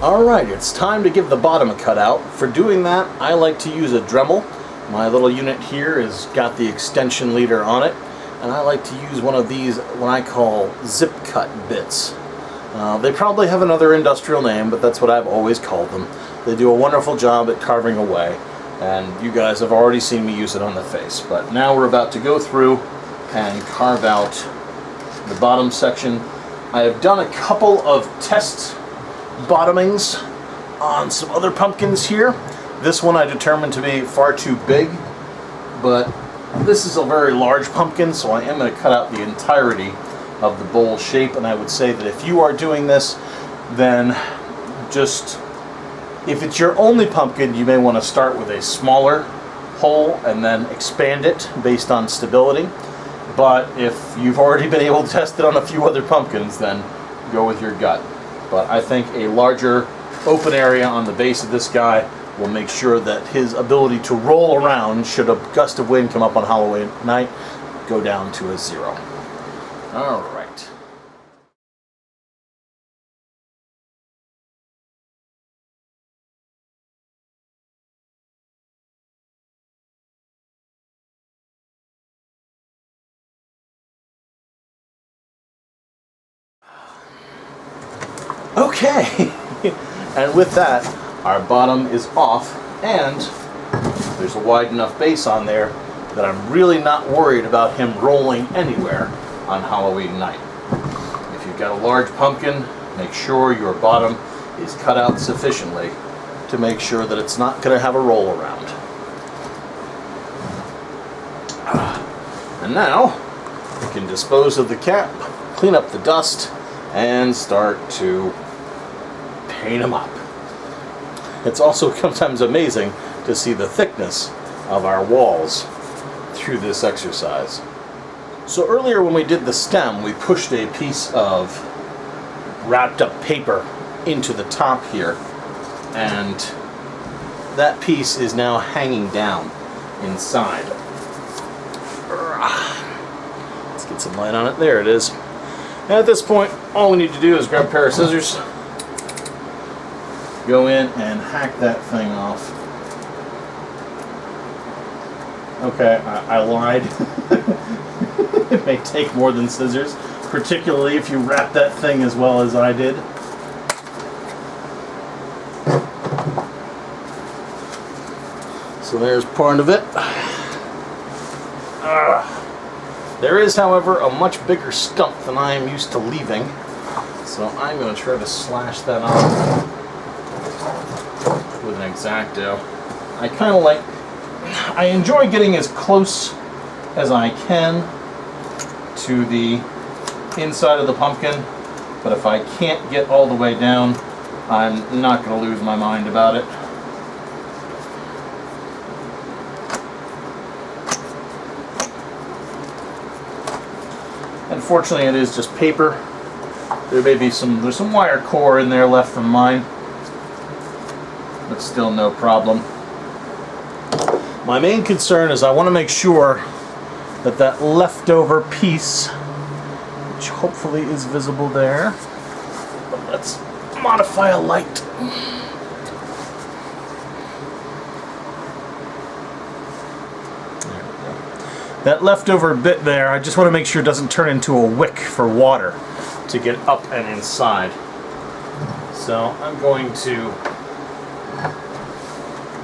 Alright, it's time to give the bottom a cut out. For doing that, I like to use a Dremel. My little unit here has got the extension leader on it, and I like to use one of these, what I call zip cut bits. They probably have another industrial name, but that's what I've always called them. They do a wonderful job at carving away, and you guys have already seen me use it on the face. But now we're about to go through and carve out the bottom section. I have done a couple of test bottomings on some other pumpkins here. This one I determined to be far too big, but this is a very large pumpkin, so I am going to cut out the entirety of the bowl shape. And I would say that if you are doing this, then just, if it's your only pumpkin, you may want to start with a smaller hole and then expand it based on stability. But if you've already been able to test it on a few other pumpkins, then go with your gut. But I think a larger open area on the base of this guy will make sure that his ability to roll around, should a gust of wind come up on Halloween night, go down to a 0. All right. Okay, and with that, our bottom is off, and there's a wide enough base on there that I'm really not worried about him rolling anywhere on Halloween night. If you've got a large pumpkin, make sure your bottom is cut out sufficiently to make sure that it's not going to have a roll around. And now, we can dispose of the cap, clean up the dust, and start to paint them up. It's also sometimes amazing to see the thickness of our walls through this exercise. So earlier when we did the stem, we pushed a piece of wrapped up paper into the top here, and that piece is now hanging down inside. Let's get some light on it. There it is. And at this point, all we need to do is grab a pair of scissors, go in and hack that thing off. Okay, I lied. It may take more than scissors, particularly if you wrap that thing as well as I did. So there's part of it. There is, however, a much bigger stump than I am used to leaving, so I'm going to try to slash that off with an X-Acto. I enjoy getting as close as I can to the inside of the pumpkin, but if I can't get all the way down, I'm not going to lose my mind about it. Unfortunately, it is just paper. There may be there's some wire core in there left from mine, but still no problem. My main concern is I want to make sure that that leftover piece, which hopefully is visible there, but let's modify a light. That leftover bit there, I just want to make sure it doesn't turn into a wick for water to get up and inside. So I'm going to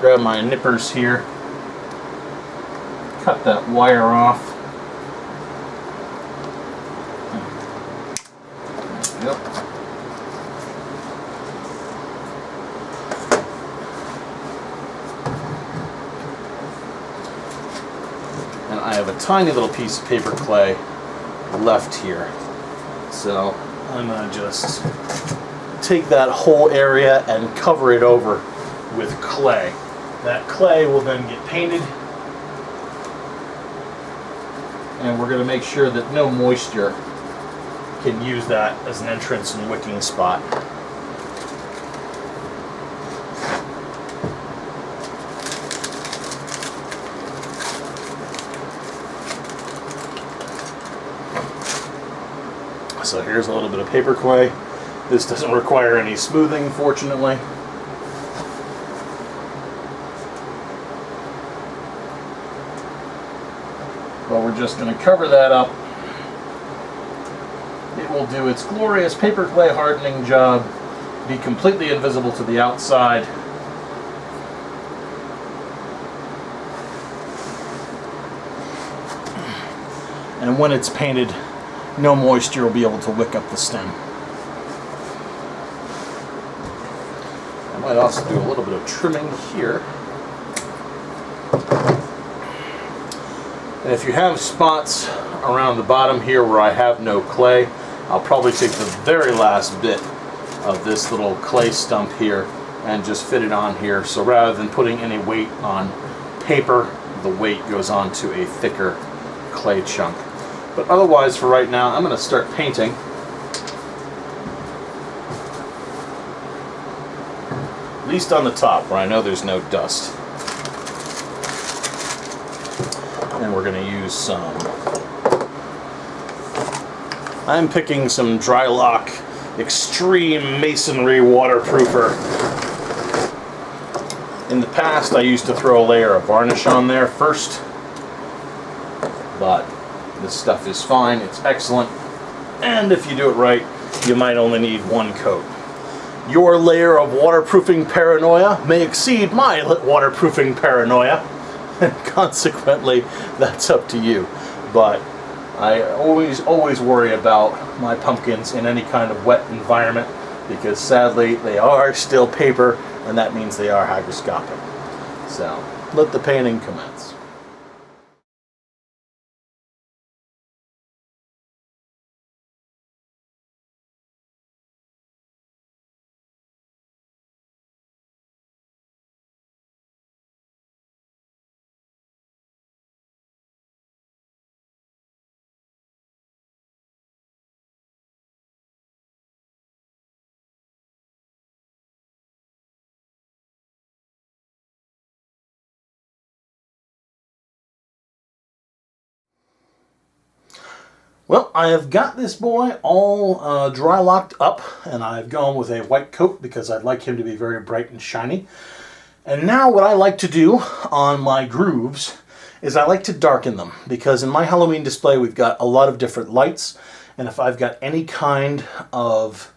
grab my nippers here, cut that wire off. Yep. And I have a tiny little piece of paper clay left here. So I'm going to just take that whole area and cover it over with clay. That clay will then get painted, and we're going to make sure that no moisture can use that as an entrance and wicking spot. So here's a little bit of paper clay. This doesn't require any smoothing, fortunately. But we're just going to cover that up. It will do its glorious paper clay hardening job, be completely invisible to the outside. And when it's painted, no moisture will be able to wick up the stem. I might also do a little bit of trimming here. And if you have spots around the bottom here where I have no clay, I'll probably take the very last bit of this little clay stump here and just fit it on here. So rather than putting any weight on paper, the weight goes onto a thicker clay chunk. But otherwise, for right now, I'm going to start painting. At least on the top, where I know there's no dust. And we're going to use some... I'm picking some Drylock Extreme Masonry waterproofer. In the past, I used to throw a layer of varnish on there first, but this stuff is fine, it's excellent, and if you do it right, you might only need one coat. Your layer of waterproofing paranoia may exceed my waterproofing paranoia, and consequently, that's up to you. But I always worry about my pumpkins in any kind of wet environment, because sadly they are still paper, and that means they are hygroscopic. So let the painting commence. Well, I have got this boy all dry locked up, and I've gone with a white coat because I'd like him to be very bright and shiny. And now what I like to do on my grooves is I like to darken them, because in my Halloween display we've got a lot of different lights, and if I've got any kind of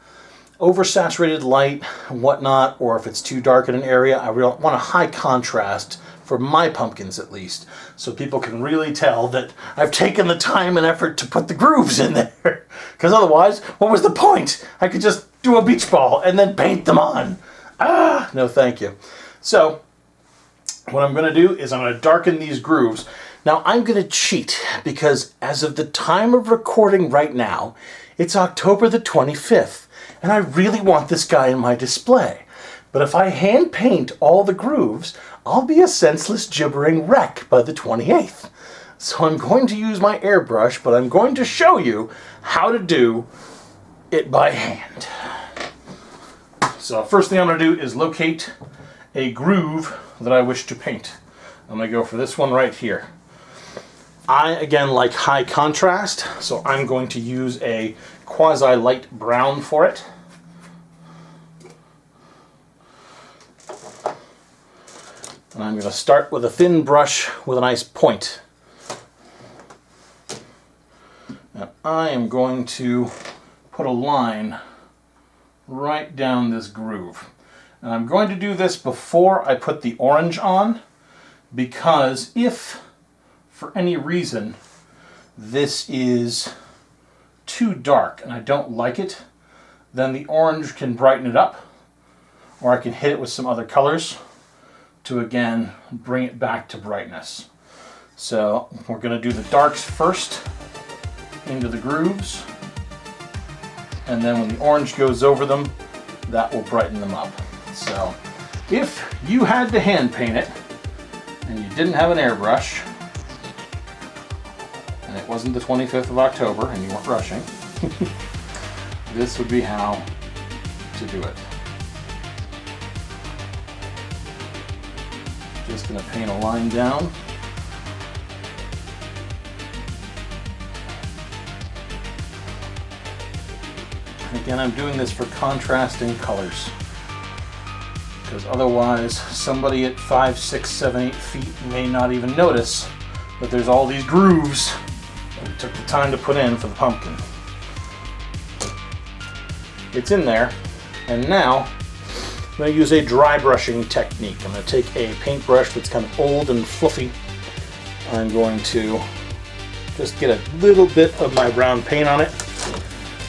oversaturated light and whatnot, or if it's too dark in an area, I want a high contrast for my pumpkins at least, so people can really tell that I've taken the time and effort to put the grooves in there. Because otherwise, what was the point? I could just do a beach ball and then paint them on. Ah, no thank you. So, what I'm going to do is I'm going to darken these grooves. Now, I'm going to cheat, because as of the time of recording right now, it's October the 25th, and I really want this guy in my display. But if I hand paint all the grooves, I'll be a senseless gibbering wreck by the 28th. So I'm going to use my airbrush, but I'm going to show you how to do it by hand. So first thing I'm going to do is locate a groove that I wish to paint. I'm going to go for this one right here. I, again, like high contrast, so I'm going to use a quasi-light brown for it. And I'm going to start with a thin brush with a nice point. And I am going to put a line right down this groove. And I'm going to do this before I put the orange on, because if, for any reason, this is too dark and I don't like it, then the orange can brighten it up, or I can hit it with some other colors to again bring it back to brightness. So we're going to do the darks first into the grooves, and then when the orange goes over them, that will brighten them up. So if you had to hand paint it and you didn't have an airbrush, and it wasn't the 25th of October and you weren't rushing, this would be how to do it. Just going to paint a line down. Again, I'm doing this for contrasting colors, because otherwise somebody at 5, 6, 7, 8 feet may not even notice that there's all these grooves that we took the time to put in for the pumpkin. It's in there, and now I'm going to use a dry brushing technique. I'm going to take a paintbrush that's kind of old and fluffy. I'm going to just get a little bit of my brown paint on it.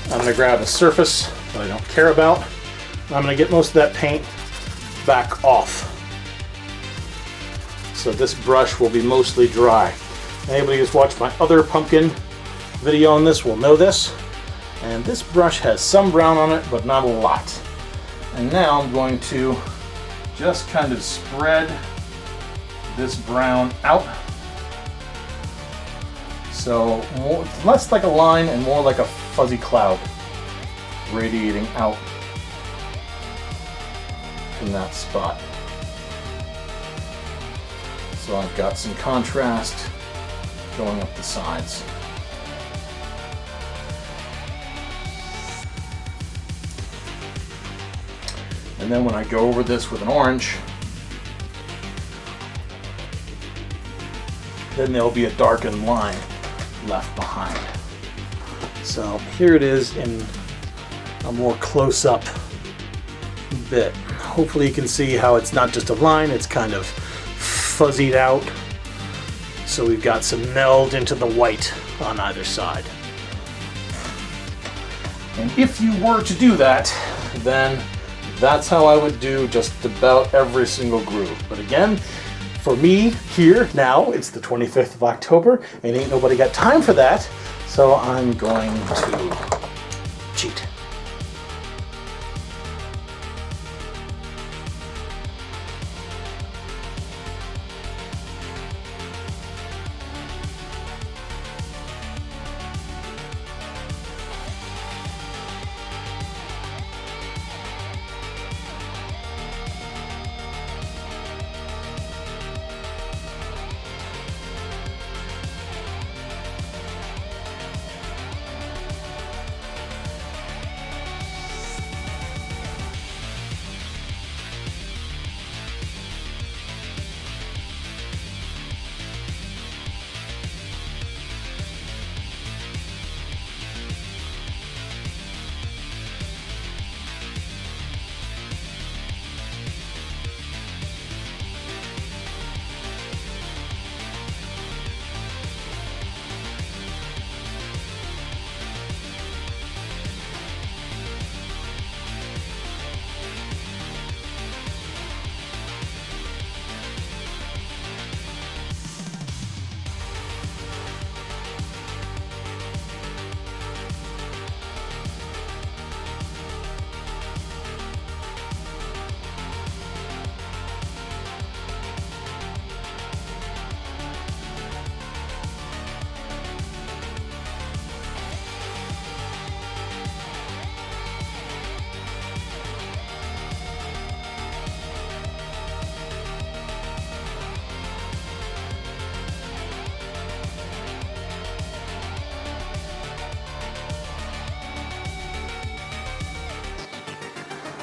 I'm going to grab a surface that I don't care about. I'm going to get most of that paint back off. So this brush will be mostly dry. Anybody who's watched my other pumpkin video on this will know this. And this brush has some brown on it, but not a lot. And now I'm going to just kind of spread this brown out. So less like a line and more like a fuzzy cloud radiating out from that spot. So I've got some contrast going up the sides. And then when I go over this with an orange, then there'll be a darkened line left behind. So here it is in a more close-up bit. Hopefully you can see how it's not just a line, it's kind of fuzzied out. So we've got some meld into the white on either side. And if you were to do that, then that's how I would do just about every single groove. But again, for me here now, it's the 25th of October, and ain't nobody got time for that, so I'm going to cheat.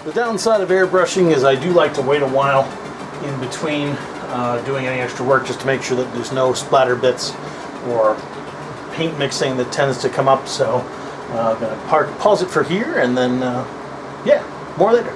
The downside of airbrushing is I do like to wait a while in between doing any extra work just to make sure that there's no splatter bits or paint mixing that tends to come up. So I'm going to pause it for here and then, yeah, more later.